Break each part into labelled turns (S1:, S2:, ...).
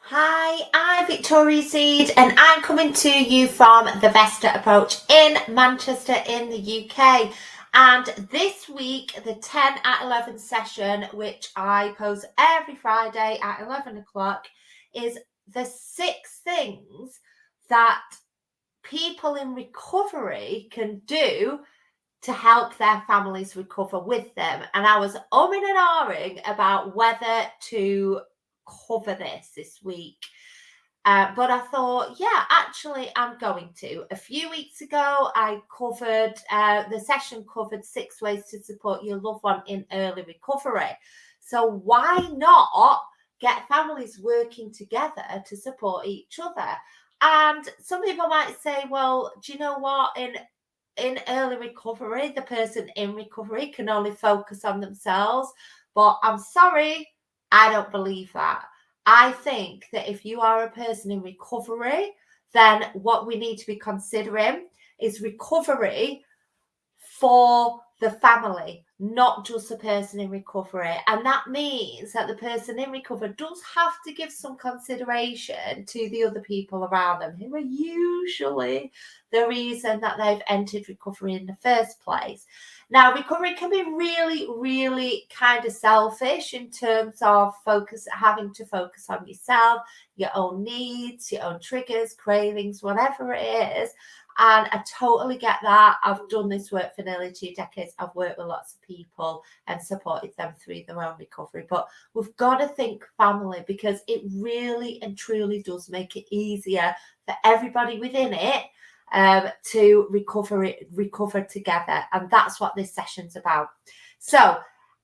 S1: Hi, I'm Victoria Seed and I'm coming to you from the Vesta Approach in Manchester in the UK. And this week, the 10 at 11 session, which I post every Friday at 11 o'clock, is the 6 things that people in recovery can do to help their families recover with them. And I was umming and ahhing about whether to cover this week. But I thought, yeah, actually, I'm going to. A few weeks ago, I covered, the session covered 6 ways to support your loved one in early recovery. So why not get families working together to support each other? And some people might say, well, do you know what? In early recovery, the person in recovery can only focus on themselves. But I'm sorry, I don't believe that. I think that if you are a person in recovery, then what we need to be considering is recovery for the family, not just the person in recovery. And that means that the person in recovery does have to give some consideration to the other people around them who are usually the reason that they've entered recovery in the first place. Now, recovery can be really, really kind of selfish in terms of having to focus on yourself, your own needs, your own triggers, cravings, whatever it is. And I totally get that. I've done this work for nearly 2 decades. I've worked with lots of people and supported them through their own recovery. But we've got to think family, because it really and truly does make it easier for everybody within it to recover together. And that's what this session's about. So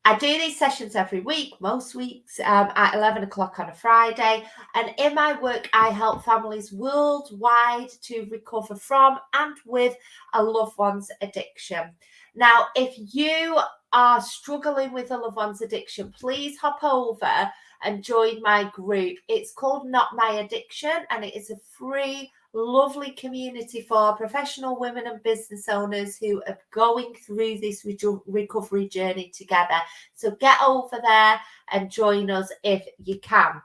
S1: I do these sessions every week, most weeks at 11 o'clock on a Friday. And in my work, I help families worldwide to recover from and with a loved one's addiction. Now, if you are struggling with a loved one's addiction, please hop over and join my group. It's called Not My Addiction, and it is a free, lovely community for professional women and business owners who are going through this recovery journey together. So get over there and join us if you can.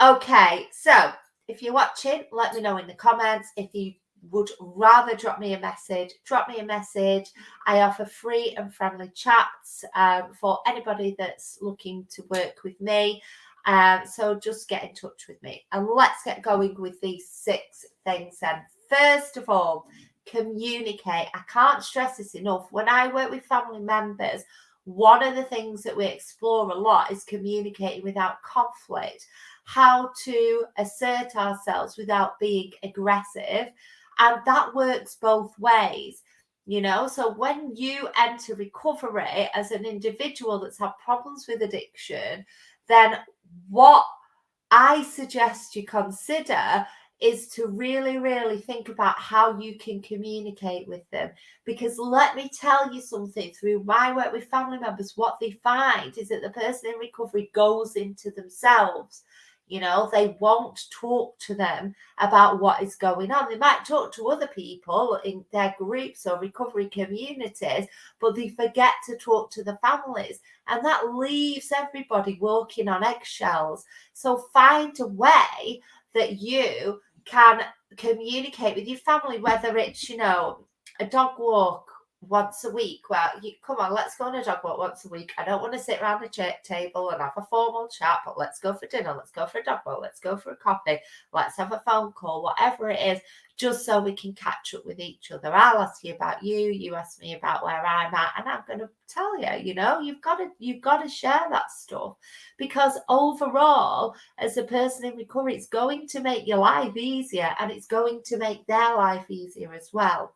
S1: Okay, so if you're watching, let me know in the comments. If you would rather drop me a message, drop me a message. I offer free and friendly chats for anybody that's looking to work with me. So just get in touch with me. And let's get going with these 6 things then. First of all, communicate. I can't stress this enough. When I work with family members, one of the things that we explore a lot is communicating without conflict, how to assert ourselves without being aggressive. And that works both ways. So when you enter recovery as an individual that's had problems with addiction, then what I suggest you consider is to really, really think about how you can communicate with them. Because let me tell you something, through my work with family members, what they find is that the person in recovery goes into themselves. They won't talk to them about what is going on. They might talk to other people in their groups or recovery communities, but they forget to talk to the families. And that leaves everybody walking on eggshells. So find a way that you can communicate with your family, whether it's, a dog walk once a week. Well, come on, let's go on a dog walk once a week. I don't want to sit around the table and have a formal chat, but let's go for dinner. Let's go for a dog walk. Let's go for a coffee. Let's have a phone call, whatever it is, just so we can catch up with each other. I'll ask you about you. You ask me about where I'm at, and I'm going to tell you, you've got to share that stuff, because overall, as a person in recovery, it's going to make your life easier, and it's going to make their life easier as well.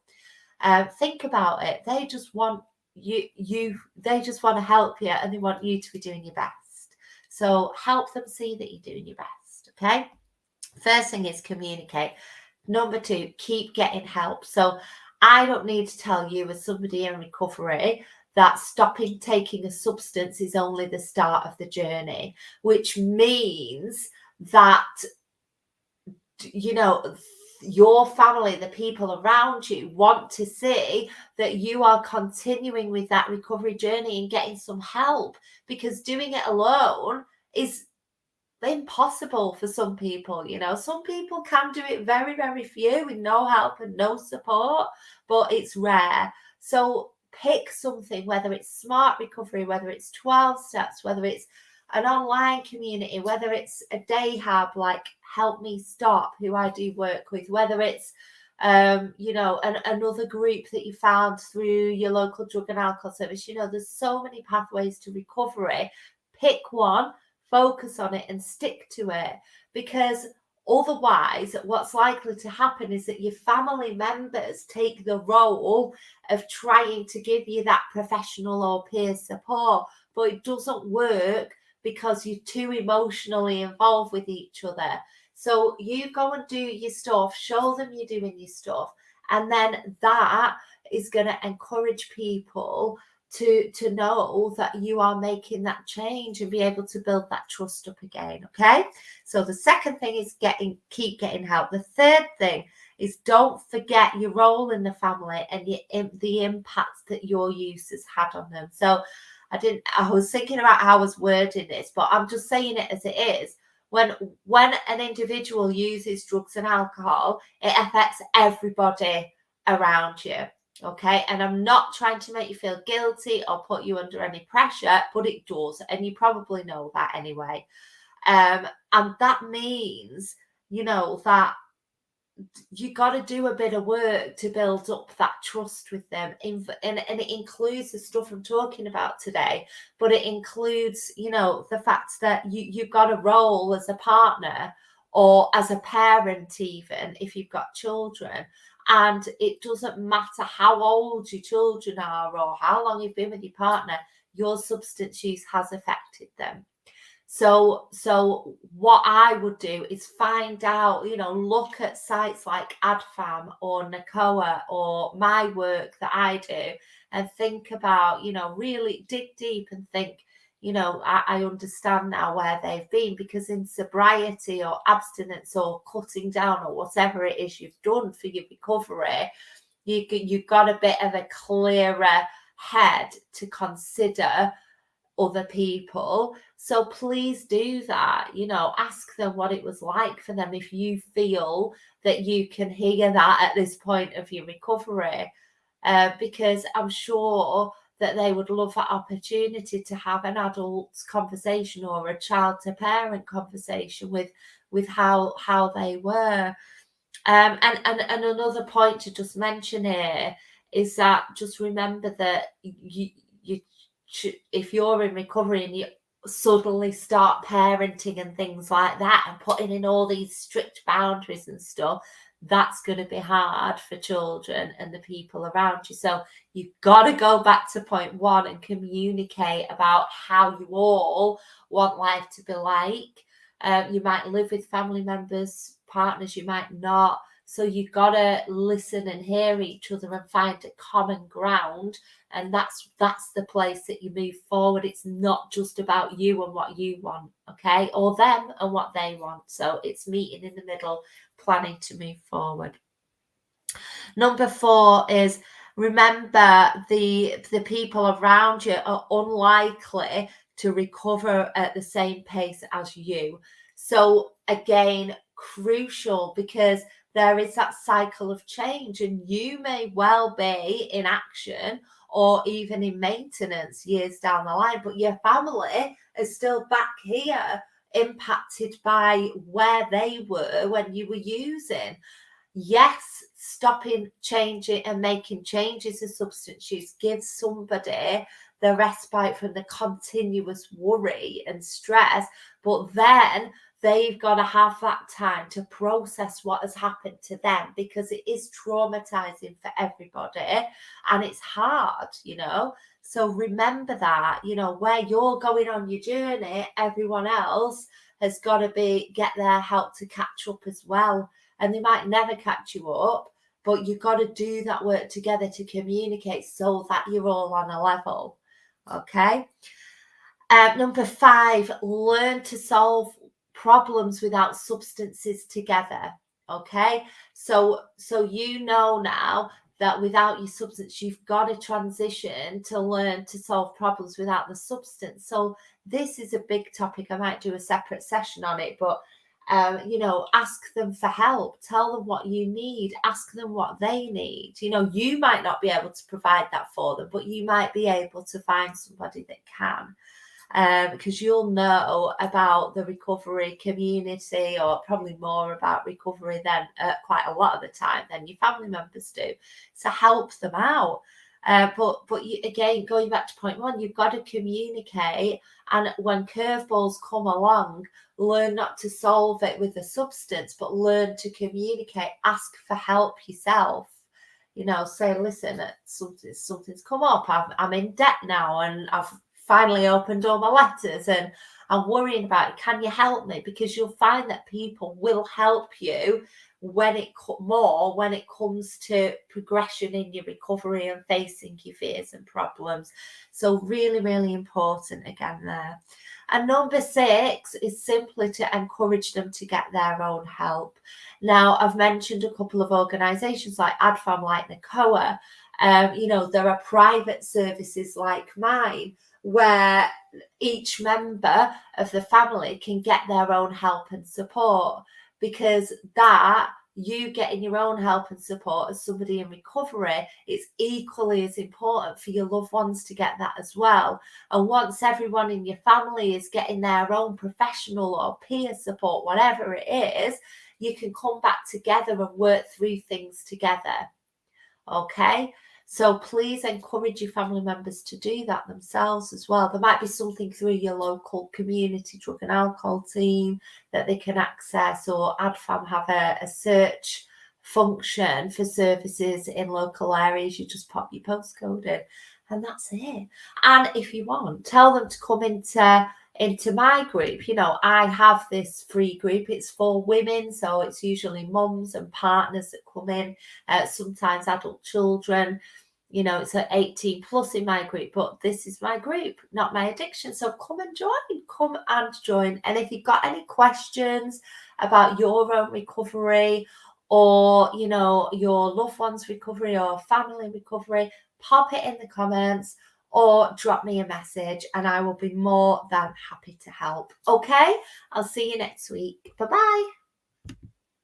S1: Think about it. They just want they just want to help you, and they want you to be doing your best. So help them see that you're doing your best. Okay. First thing is communicate. Number 2, keep getting help. So I don't need to tell you, as somebody in recovery, that stopping taking a substance is only the start of the journey, which means that, your family, the people around you, want to see that you are continuing with that recovery journey and getting some help, because doing it alone is impossible for some people. Some people can do it, very, very few, with no help and no support, but it's rare. So pick something, whether it's Smart Recovery, whether it's 12 Steps, whether it's an online community, whether it's a day hub like Help Me Stop, who I do work with, whether it's another group that you found through your local drug and alcohol service. There's so many pathways to recovery. Pick one, focus on it, and stick to it, because otherwise what's likely to happen is that your family members take the role of trying to give you that professional or peer support, but it doesn't work because you're too emotionally involved with each other. So you go and do your stuff, show them you're doing your stuff, and then that is going to encourage people to know that you are making that change and be able to build that trust up again. Okay, so the second thing is keep getting help. The third thing is, don't forget your role in the family and the impact that your use has had on them. So I was thinking about how I was wording this, but I'm just saying it as it is. When an individual uses drugs and alcohol, it affects everybody around you. Okay, and I'm not trying to make you feel guilty or put you under any pressure, but it does, and you probably know that anyway. And that means, that you got to do a bit of work to build up that trust with them, and it includes the stuff I'm talking about today, but it includes the fact that you've got a role as a partner or as a parent, even if you've got children, and it doesn't matter how old your children are or how long you've been with your partner, your substance use has affected them. So what I would do is find out, look at sites like AdFam or NACOA or my work that I do, and think about, really dig deep and think, I understand now where they've been, because in sobriety or abstinence or cutting down or whatever it is you've done for your recovery, you've got a bit of a clearer head to consider other people. So please do that. Ask them what it was like for them, if you feel that you can hear that at this point of your recovery, because I'm sure that they would love that opportunity to have an adult conversation or a child to parent conversation with how they were. And another point to just mention here is that just remember that if you're in recovery and you suddenly start parenting and things like that and putting in all these strict boundaries and stuff, that's going to be hard for children and the people around you. So you've got to go back to point one and communicate about how you all want life to be like. You might live with family members, partners, you might not. So you've got to listen and hear each other and find a common ground. And that's the place that you move forward. It's not just about you and what you want, okay? Or them and what they want. So it's meeting in the middle, planning to move forward. Number 4 is, remember the people around you are unlikely to recover at the same pace as you. So again, crucial, because there is that cycle of change, and you may well be in action or even in maintenance years down the line, but your family is still back here, impacted by where they were when you were using. Yes, stopping, changing and making changes in substance use gives somebody the respite from the continuous worry and stress, but then they've got to have that time to process what has happened to them, because it is traumatizing for everybody and it's hard, So remember that, where you're going on your journey, everyone else has got to get their help to catch up as well. And they might never catch you up, but you've got to do that work together to communicate so that you're all on a level. Okay. Number 5, learn to solve problems without substances together. Okay. So now that without your substance, you've got to transition to learn to solve problems without the substance. So this is a big topic. I might do a separate session on it, but ask them for help, tell them what you need, ask them what they need. You might not be able to provide that for them, but you might be able to find somebody that can. Because you'll know about the recovery community, or probably more about recovery than quite a lot of the time than your family members do. So help them out. But you, again, going back to point one, you've got to communicate. And when curveballs come along, learn not to solve it with a substance, but learn to communicate. Ask for help yourself. Say, listen, something's come up. I'm in debt now, and I've finally opened all my letters and I'm worrying about it. Can you help me? Because you'll find that people will help you when it comes to progression in your recovery and facing your fears and problems. So really, really important again there. And number 6 is simply to encourage them to get their own help. Now, I've mentioned a couple of organisations like ADFAM, like NACOA. There are private services like mine where each member of the family can get their own help and support, because that you getting your own help and support as somebody in recovery, it's equally as important for your loved ones to get that as well. And once everyone in your family is getting their own professional or peer support, whatever it is, you can come back together and work through things together. Okay? So please encourage your family members to do that themselves as well. There might be something through your local community drug and alcohol team that they can access, or ADFAM have a search function for services in local areas. You just pop your postcode in and that's it. And if you want, tell them to come into my group. I have this free group. It's for women, so it's usually mums and partners that come in, sometimes adult children. It's at 18 plus in my group, but this is my group, not my addiction. So come and join. And if you've got any questions about your own recovery, or your loved one's recovery or family recovery, pop it in the comments or drop me a message and I will be more than happy to help. Okay, I'll see you next week. Bye-bye.